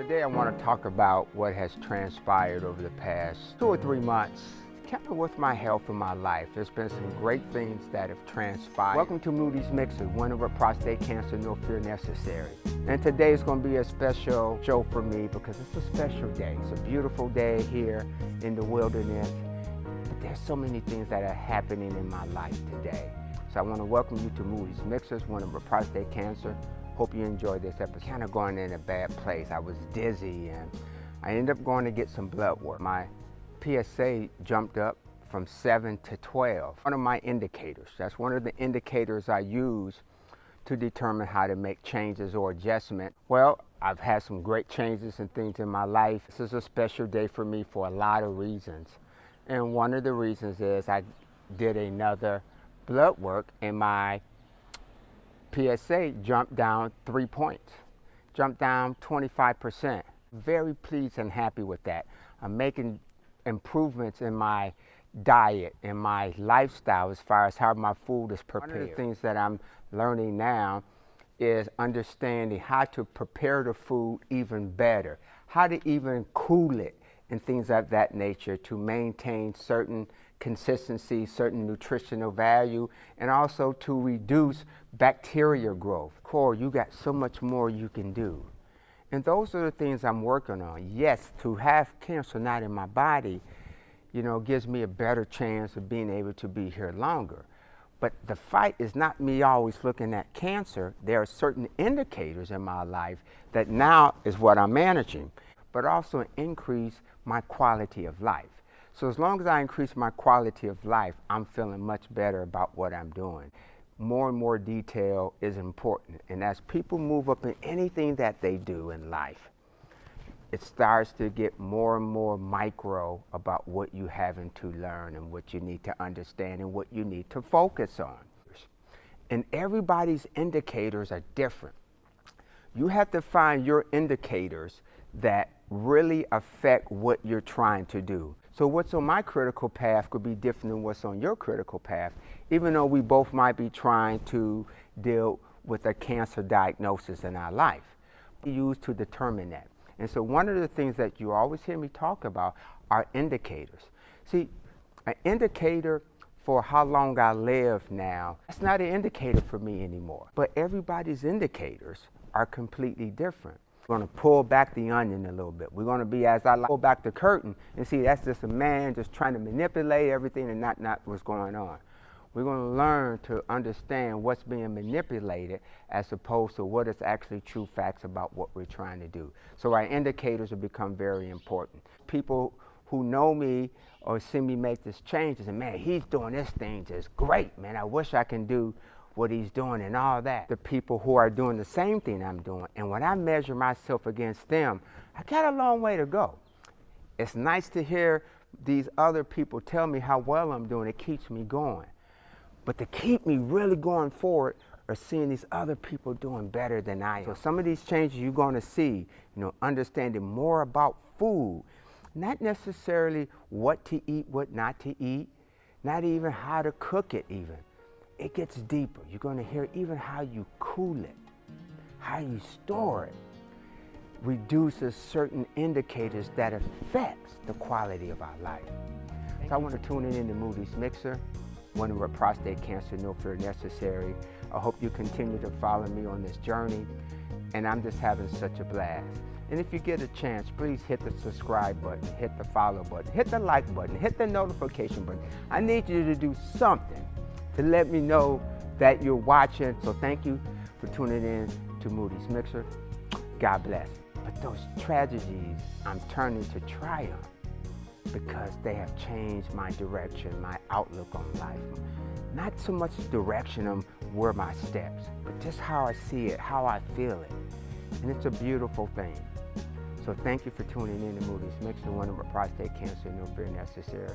Today I want to talk about what has transpired over the past 2 or 3 months, kind of with my health and my life. There's been some great things that have transpired. Welcome to Moody's Mixer, winner of prostate cancer, no fear necessary. And today is going to be a special show for me because it's a special day. It's a beautiful day here in the wilderness. But there's so many things that are happening in my life today. So I want to welcome you to Moody's Mixers, winner of prostate cancer. Hope you enjoyed this episode. Kind of going in a bad place. I was dizzy and I ended up going to get some blood work. My PSA jumped up from 7 to 12. One of my indicators. That's one of the indicators I use to determine how to make changes or adjustment. Well, I've had some great changes and things in my life. This is a special day for me for a lot of reasons. And one of the reasons is I did another blood work and my PSA jumped down 3 points, jumped down 25%. Very pleased and happy with that. I'm making improvements in my diet and my lifestyle as far as how my food is prepared. One of the things that I'm learning now is understanding how to prepare the food even better, how to even cool it and things of that nature to maintain certain consistency, certain nutritional value, and also to reduce bacteria growth. Core, you got so much more you can do. And those are the things I'm working on. Yes, to have cancer not in my body, gives me a better chance of being able to be here longer. But the fight is not me always looking at cancer. There are certain indicators in my life that now is what I'm managing, but also increase my quality of life. So as long as I increase my quality of life, I'm feeling much better about what I'm doing. More and more detail is important. And as people move up in anything that they do in life, it starts to get more and more micro about what you having to learn and what you need to understand and what you need to focus on. And everybody's indicators are different. You have to find your indicators that really affect what you're trying to do. So what's on my critical path could be different than what's on your critical path, even though we both might be trying to deal with a cancer diagnosis in our life. We use to determine that. And so one of the things that you always hear me talk about are indicators. See, an indicator for how long I live now, that's not an indicator for me anymore. But everybody's indicators are completely different. We're going to pull back the onion a little bit. We're going to be, as I like, pull back the curtain and see that's just a man just trying to manipulate everything and not what's going on. We're going to learn to understand what's being manipulated as opposed to what is actually true facts about what we're trying to do. So our indicators will become very important. People who know me or see me make this change and say, man, he's doing this thing just great, man. I wish I can do what he's doing and all that. The people who are doing the same thing I'm doing, and when I measure myself against them, I got a long way to go. It's nice to hear these other people tell me how well I'm doing. It keeps me going. But to keep me really going forward are seeing these other people doing better than I am. So some of these changes you're going to see, understanding more about food, not necessarily what to eat, what not to eat, not even how to cook it even. It gets deeper. You're going to hear even how you cool it, how you store it, reduces certain indicators that affects the quality of our life. So I want to tune in to Moody's Mixer, winner of prostate cancer, no fear necessary. I hope you continue to follow me on this journey, and I'm just having such a blast. And if you get a chance, please hit the subscribe button, hit the follow button, hit the like button, hit the notification button. I need you to do something to let me know that you're watching. So thank you for tuning in to Moody's Mixer. God bless. But those tragedies I'm turning to triumph because they have changed my direction, my outlook on life. Not so much direction of where my steps, but just how I see it, how I feel it. And it's a beautiful thing. So thank you for tuning in to Moody's Mixer, one of prostate cancer, no fear necessary.